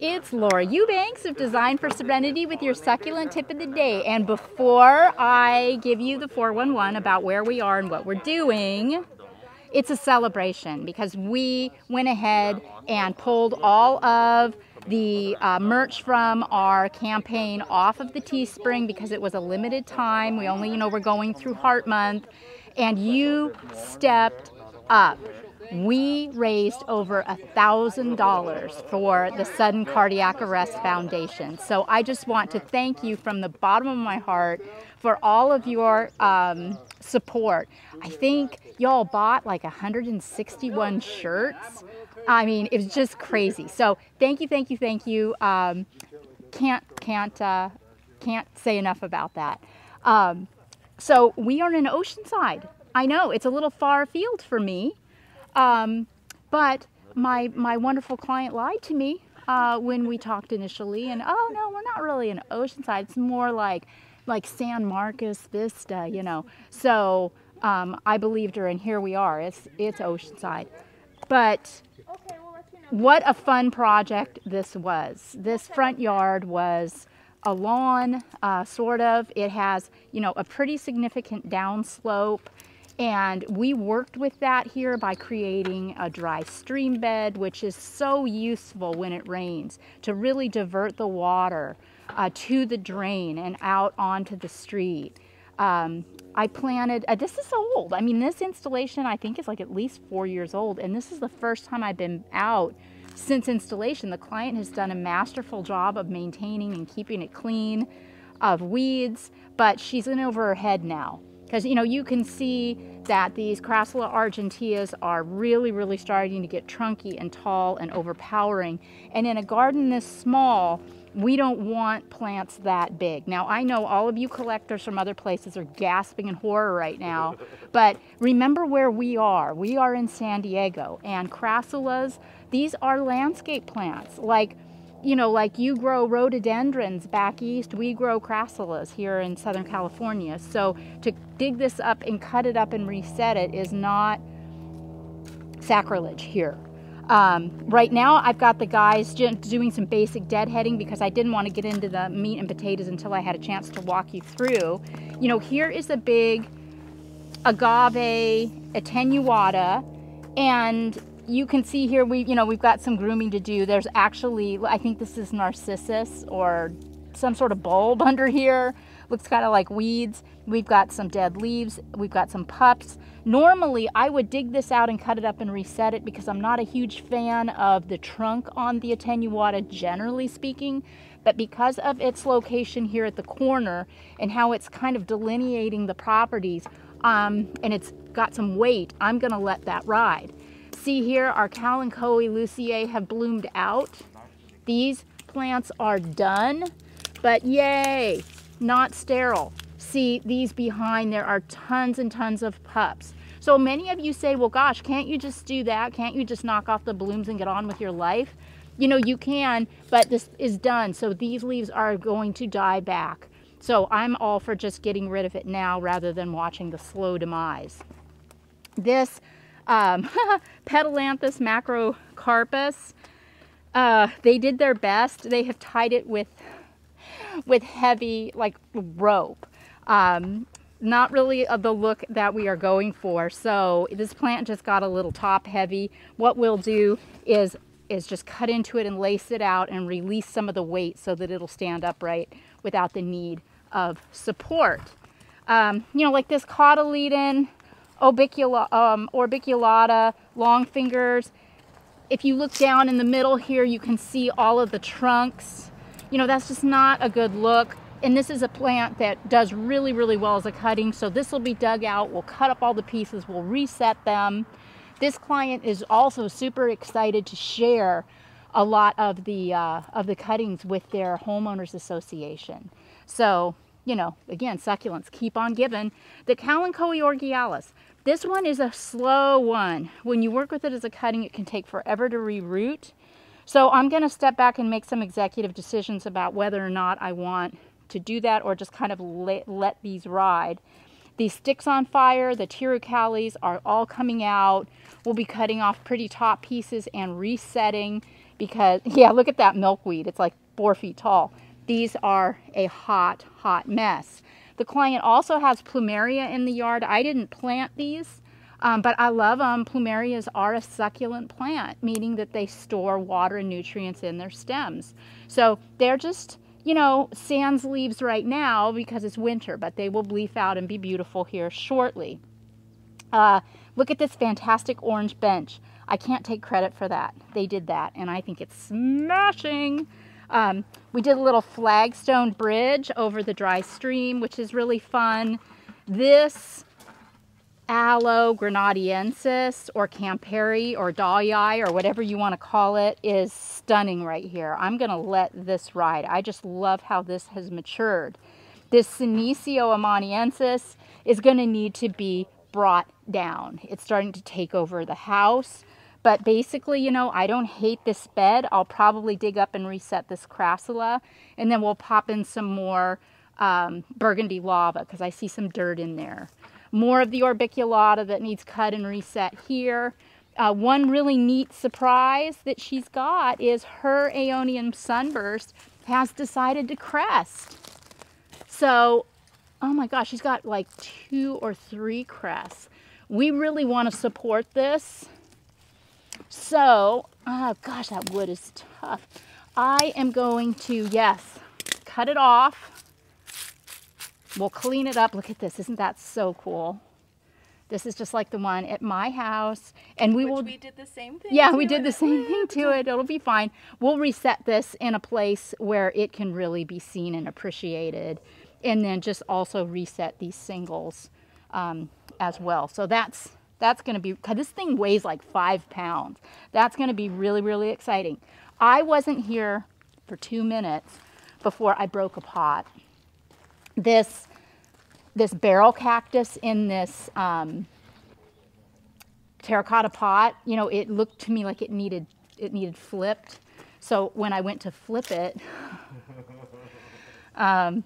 It's Laura Eubanks of Design for Serenity with your succulent tip of the day. And before I give you the 411 about where we are and what we're doing, it's a celebration because we went ahead and pulled all of the merch from our campaign off of the Teespring because it was a limited time. We only, we're going through Heart Month, and you stepped up. We raised over $1,000 for the Sudden Cardiac Arrest Foundation. So I just want to thank you from the bottom of my heart for all of your support. I think y'all bought like 161 shirts. I mean, it was just crazy. So thank you, thank you, thank you. Can't say enough about that. So we are in Oceanside. I know it's a little far afield for me. But my wonderful client lied to me when we talked initially, and oh no, we're not really in Oceanside. It's more like San Marcos Vista, So I believed her, and here we are. It's Oceanside. But what a fun project this was. This front yard was a lawn, sort of. It has, a pretty significant downslope. And we worked with that here by creating a dry stream bed, which is so useful when it rains, to really divert the water to the drain and out onto the street. I planted, this is old. I mean, this installation I think is like at least 4 years old, and this is the first time I've been out since installation. The client has done a masterful job of maintaining and keeping it clean of weeds, but she's in over her head now. Because, you can see that these Crassula argenteas are really starting to get trunky and tall and overpowering. And in a garden this small, we don't want plants that big. Now, I know all of you collectors from other places are gasping in horror right now, but remember where we are. We are in San Diego, and Crassulas, these are landscape plants. Like you grow rhododendrons back east, we grow crassulas here in Southern California. So to dig this up and cut it up and reset it is not sacrilege here. Right now I've got the guys doing some basic deadheading because I didn't want to get into the meat and potatoes until I had a chance to walk you through. Here is a big agave attenuata, and you can see here we've got some grooming to do. There's actually, I think this is narcissus or some sort of bulb under here. Looks kind of like weeds. We've got some dead leaves. We've got some pups. Normally, I would dig this out and cut it up and reset it because I'm not a huge fan of the trunk on the attenuata, generally speaking. But because of its location here at the corner and how it's kind of delineating the properties, and it's got some weight, I'm going to let that ride. See here, our Kalanchoe luciae have bloomed out. These plants are done, but yay, not sterile. See, these behind, there are tons and tons of pups. So many of you say, well, gosh, can't you just do that? Can't you just knock off the blooms and get on with your life? You can, but this is done. So these leaves are going to die back. So I'm all for just getting rid of it now rather than watching the slow demise. This Petalanthus macrocarpus, they did their best. They have tied it with heavy rope. Not really the look that we are going for. So this plant just got a little top heavy. What we'll do is just cut into it and lace it out and release some of the weight so that it'll stand upright without the need of support. Like this cotyledon, orbiculata, long fingers. If you look down in the middle here, you can see all of the trunks. That's just not a good look. And this is a plant that does really well as a cutting. So this will be dug out. We'll cut up all the pieces. We'll reset them. This client is also super excited to share a lot of the cuttings with their homeowners association. So, again, succulents keep on giving. The Kalanchoe orgialis. This one is a slow one. When you work with it as a cutting, it can take forever to reroot. So I'm going to step back and make some executive decisions about whether or not I want to do that or just kind of let these ride. These sticks on fire, the Tirucalis, are all coming out. We'll be cutting off pretty top pieces and resetting. because, yeah, look at that milkweed. It's like 4 feet tall. These are a hot, hot mess. The client also has plumeria in the yard. I didn't plant these, but I love them. Plumerias are a succulent plant, meaning that they store water and nutrients in their stems. So they're just, you know, sans leaves right now because it's winter, but they will leaf out and be beautiful here shortly. Look at this fantastic orange bench. I can't take credit for that. They did that, and I think it's smashing. We did a little flagstone bridge over the dry stream, which is really fun. This aloe grenadiensis or camperi or dahlia or whatever you want to call it is stunning right here. I'm going to let this ride. I just love how this has matured. This Senecio amaniensis is going to need to be brought down. It's starting to take over the house. But basically, you know, I don't hate this bed. I'll probably dig up and reset this crassula, and then we'll pop in some more burgundy lava because I see some dirt in there. More of the orbiculata that needs cut and reset here. One really neat surprise that she's got is her Aeonium sunburst has decided to crest. So, oh my gosh, she's got like 2 or 3 crests. We really want to support this. So, oh gosh, that wood is tough. I am going to, yes, cut it off. We'll clean it up. Look at this. Isn't that so cool? This is just like the one at my house. And we did the same thing. Yeah, we did the same thing to it. It'll be fine. We'll reset this in a place where it can really be seen and appreciated. And then just also reset these singles as well. So that's going to be, because this thing weighs like 5 pounds. That's going to be really, really exciting. I wasn't here for 2 minutes before I broke a pot. This barrel cactus in this terracotta pot, you know, it looked to me like it needed flipped. So when I went to flip it,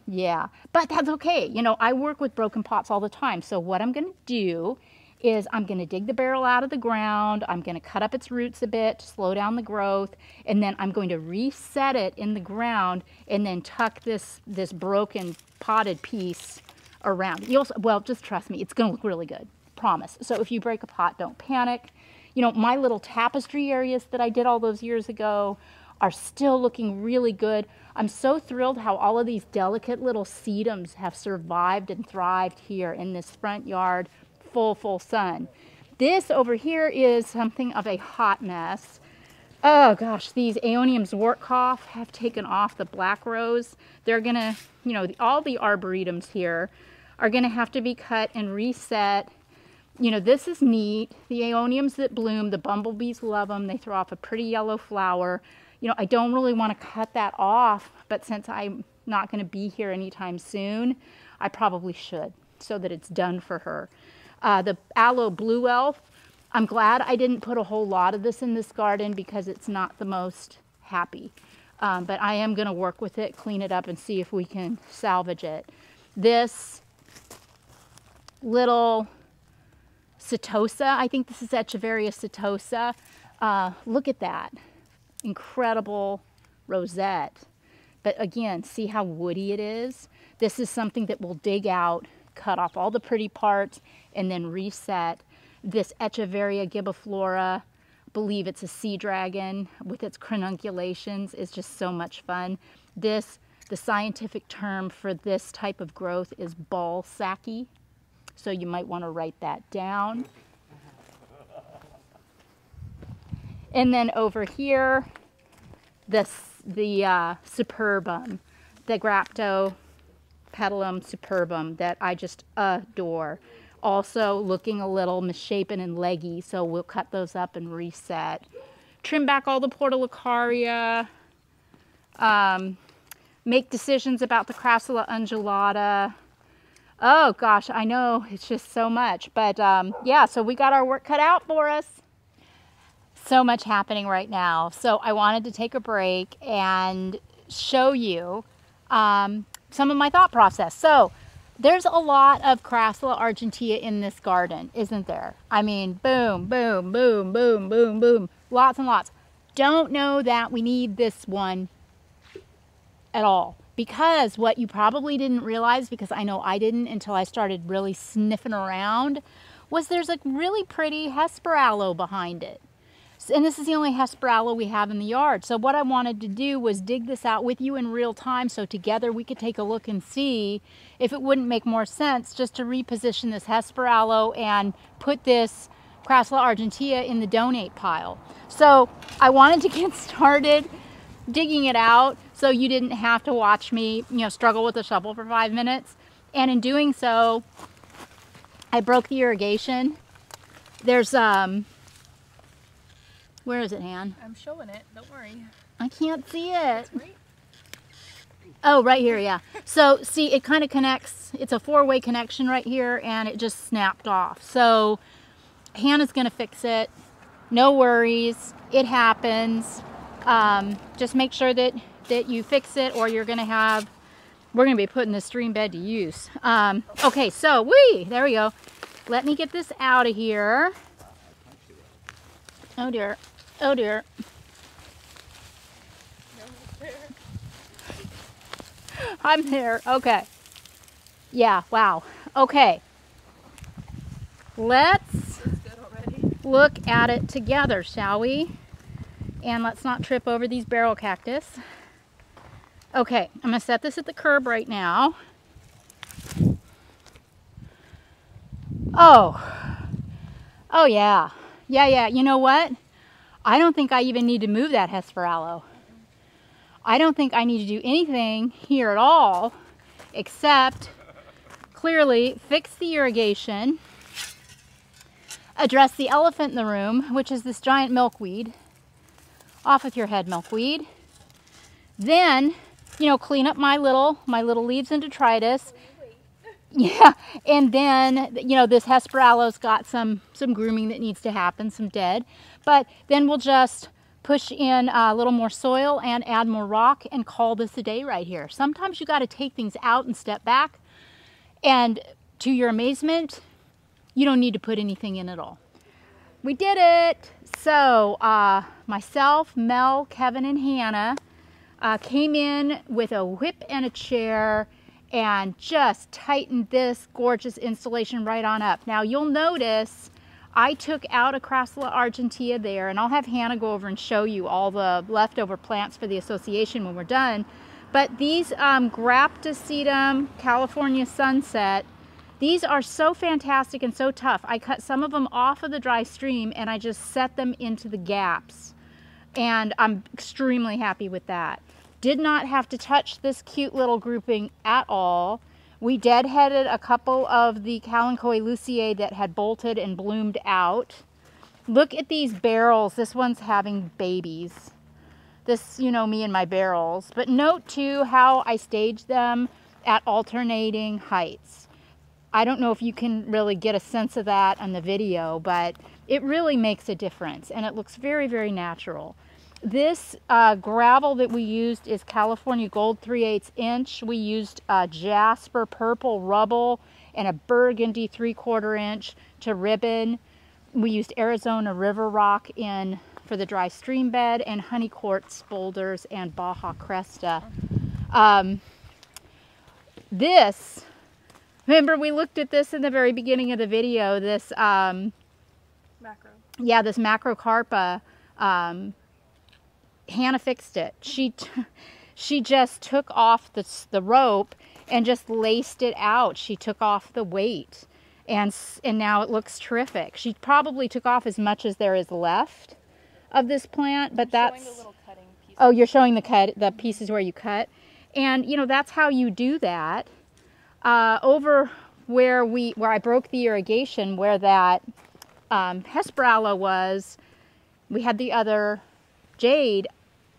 yeah, but that's okay. You know, I work with broken pots all the time. So what I'm going to do is I'm going to dig the barrel out of the ground. I'm going to cut up its roots a bit to slow down the growth. And then I'm going to reset it in the ground and then tuck this broken potted piece around. Well, just trust me, it's going to look really good. Promise. So if you break a pot, don't panic. You know, my little tapestry areas that I did all those years ago are still looking really good. I'm so thrilled how all of these delicate little sedums have survived and thrived here in this front yard. Full sun. This over here is something of a hot mess. Oh gosh, these Aeonium Zwartkopf have taken off the black rose. They're gonna, you know, all the arboretums here are gonna have to be cut and reset. You know, this is neat. The Aeoniums that bloom, the bumblebees love them. They throw off a pretty yellow flower. You know, I don't really want to cut that off, but since I'm not going to be here anytime soon, I probably should, so that it's done for her. The aloe blue elf, I'm glad I didn't put a whole lot of this in this garden because it's not the most happy. But I am going to work with it, clean it up, and see if we can salvage it. This little setosa, I think this is Echeveria setosa. Look at that. Incredible rosette. But again, see how woody it is? This is something that we'll dig out, cut off all the pretty parts, and then reset. This Echeveria gibiflora, believe it's a sea dragon with its cranunculations, is just so much fun. This, the scientific term for this type of growth is ball sacky, so you might want to write that down. And then over here, the superbum, the Graptopetalum superbum that I just adore. Also looking a little misshapen and leggy, so we'll cut those up and reset. Trim back all the Portulacaria. Make decisions about the Crassula undulata. Oh gosh, I know, it's just so much. But yeah, so we got our work cut out for us. So much happening right now. So I wanted to take a break and show you some of my thought process. So there's a lot of Crassula argentea in this garden, isn't there? I mean, boom, boom, boom, boom, boom, boom. Lots and lots. don't know that we need this one at all. Because what you probably didn't realize, because I know I didn't until I started really sniffing around, was there's a really pretty Hesper aloe behind it. And this is the only Hesper aloe we have in the yard. So what I wanted to do was dig this out with you in real time so together we could take a look and see if it wouldn't make more sense just to reposition this Hesper aloe and put this Crassula argentea in the donate pile. So I wanted to get started digging it out so you didn't have to watch me, struggle with a shovel for 5 minutes. And in doing so, I broke the irrigation. There's, where is it, Han? I'm showing it, don't worry. I can't see it. Oh, right here, yeah. So, see, it kind of connects. It's a 4-way connection right here, and it just snapped off. So, Hannah's going to fix it. No worries. It happens. Just make sure that you fix it, or we're going to be putting this stream bed to use. Okay, so, there we go. Let me get this out of here. Oh dear, oh dear. I'm there, okay. Yeah, wow, okay. Let's look at it together, shall we? And let's not trip over these barrel cactus. Okay, I'm gonna set this at the curb right now. Oh yeah. Yeah, you know what? I don't think I even need to move that Hesper aloe. I don't think I need to do anything here at all except clearly fix the irrigation, address the elephant in the room, which is this giant milkweed. Off with your head, milkweed. Then, clean up my little leaves and detritus. Yeah, and then, this Hesper aloe's got some grooming that needs to happen, some dead. But then we'll just push in a little more soil and add more rock and call this a day right here. Sometimes you got to take things out and step back. And to your amazement, you don't need to put anything in at all. We did it! So, myself, Mel, Kevin, and Hannah came in with a whip and a chair and just tightened this gorgeous installation right on up. Now you'll notice I took out a Crassula argentea there, and I'll have Hannah go over and show you all the leftover plants for the association when we're done. But these Graptosedum California Sunset, these are so fantastic and so tough. I cut some of them off of the dry stream and I just set them into the gaps. And I'm extremely happy with that. Did not have to touch this cute little grouping at all. We deadheaded a couple of the Kalanchoe luciae that had bolted and bloomed out. Look at these barrels. This one's having babies. This, me and my barrels. But note too how I staged them at alternating heights. I don't know if you can really get a sense of that on the video, but it really makes a difference and it looks very, very natural. This gravel that we used is California Gold 3/8 inch. We used Jasper Purple Rubble and a Burgundy 3/4 inch to ribbon. We used Arizona River Rock for the dry stream bed, and honey quartz boulders and Baja Cresta. Remember we looked at this in the very beginning of the video, this macro. Yeah, this macrocarpa. Hannah fixed it. She just took off the rope and just laced it out. She took off the weight, and now it looks terrific. She probably took off as much as there is left of this plant, but that's showing the little cutting pieces. Oh, you're showing the pieces where you cut, and that's how you do that. Over where I broke the irrigation, where that Hesper aloe was, we had the other jade.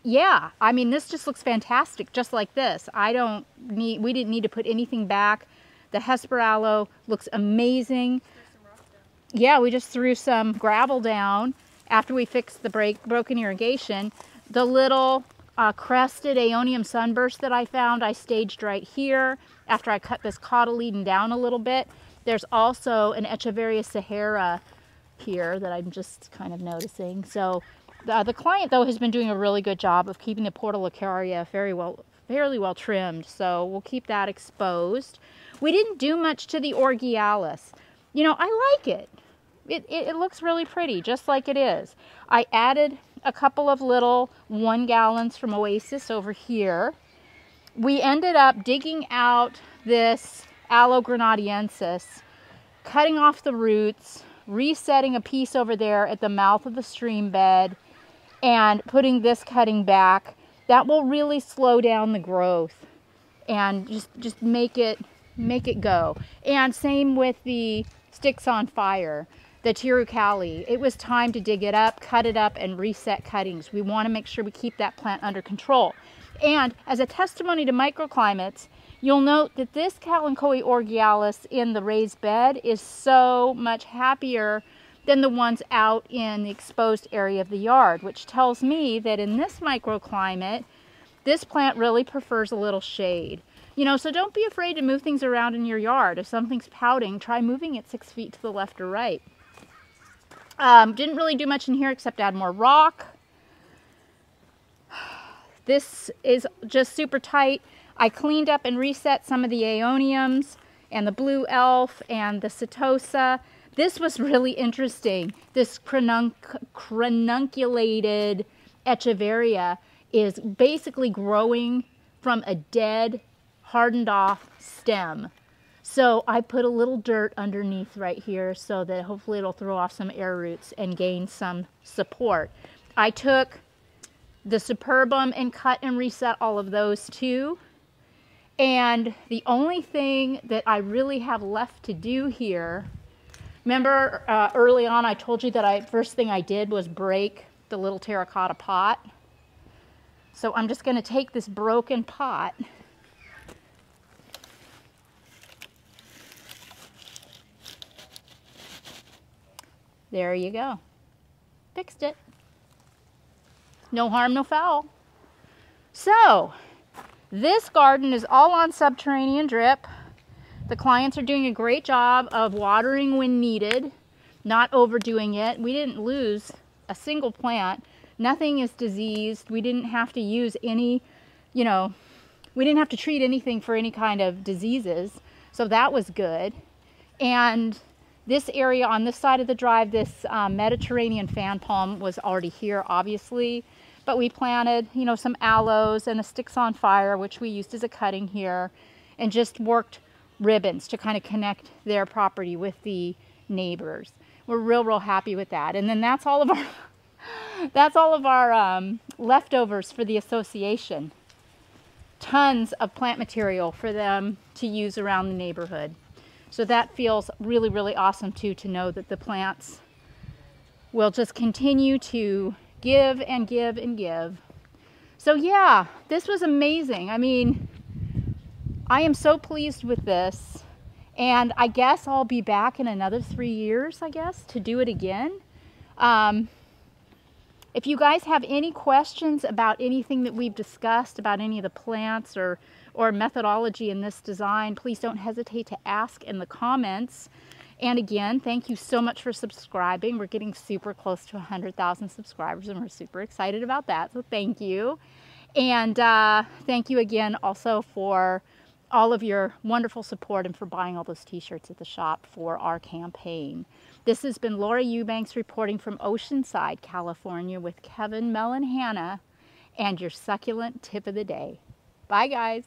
Yeah, I mean, this just looks fantastic, just like this. We didn't need to put anything back. The Hesper aloe looks amazing. Yeah, we just threw some gravel down after we fixed the broken irrigation. The little crested Aeonium sunburst that I found, I staged right here after I cut this cotyledon down a little bit. There's also an Echeveria Sahara here that I'm just kind of noticing. So The client, though, has been doing a really good job of keeping the Portulacaria fairly well trimmed, so we'll keep that exposed. We didn't do much to the Orgialis. You know, I like it. It looks really pretty, just like it is. I added a couple of little 1 gallons from Oasis over here. We ended up digging out this Aloe grenadiensis, cutting off the roots, resetting a piece over there at the mouth of the stream bed, and putting this cutting back. That will really slow down the growth and just make it go. And same with the Sticks on Fire, the Tirucali. It was time to dig it up, cut it up, and reset cuttings. We want to make sure we keep that plant under control. And as a testimony to microclimates, you'll note that this Kalanchoe orgialis in the raised bed is so much happier than the ones out in the exposed area of the yard, which tells me that in this microclimate, this plant really prefers a little shade. You know, so don't be afraid to move things around in your yard. If something's pouting, try moving it 6 feet to the left or right. Didn't really do much in here except add more rock. This is just super tight. I cleaned up and reset some of the aeoniums and the blue elf and the setosa. This was really interesting. This crenunculated echeveria is basically growing from a dead, hardened off stem. So I put a little dirt underneath right here so that hopefully it'll throw off some air roots and gain some support. I took the Superbum and cut and reset all of those too. And the only thing that I really have left to do here, remember early on I told you that first thing I did was break the little terracotta pot. So I'm just going to take this broken pot there you go. Fixed it. No harm, no foul. So, this garden is all on subterranean drip. The clients are doing a great job of watering when needed, not overdoing it. We didn't lose a single plant. Nothing is diseased. We didn't have to use any, we didn't have to treat anything for any kind of diseases. So that was good. And this area on this side of the drive, this Mediterranean fan palm was already here, obviously. But we planted, some aloes and the Sticks on Fire, which we used as a cutting here, and just worked ribbons to kind of connect their property with the neighbors. We're real happy with that. And then that's all of our leftovers for the association. Tons of plant material for them to use around the neighborhood. So that feels really awesome too, to know that the plants will just continue to give and give and give. So yeah, this was amazing. I mean, I am so pleased with this, and I guess I'll be back in another 3 years, I guess, to do it again. If you guys have any questions about anything that we've discussed, about any of the plants or methodology in this design, please don't hesitate to ask in the comments. And again, thank you so much for subscribing. We're getting super close to 100,000 subscribers, and we're super excited about that, so thank you. And thank you again also for all of your wonderful support and for buying all those t-shirts at the shop for our campaign. This has been Laura Eubanks reporting from Oceanside, California with Kevin, Mel, and Hannah, and your succulent tip of the day. Bye, guys.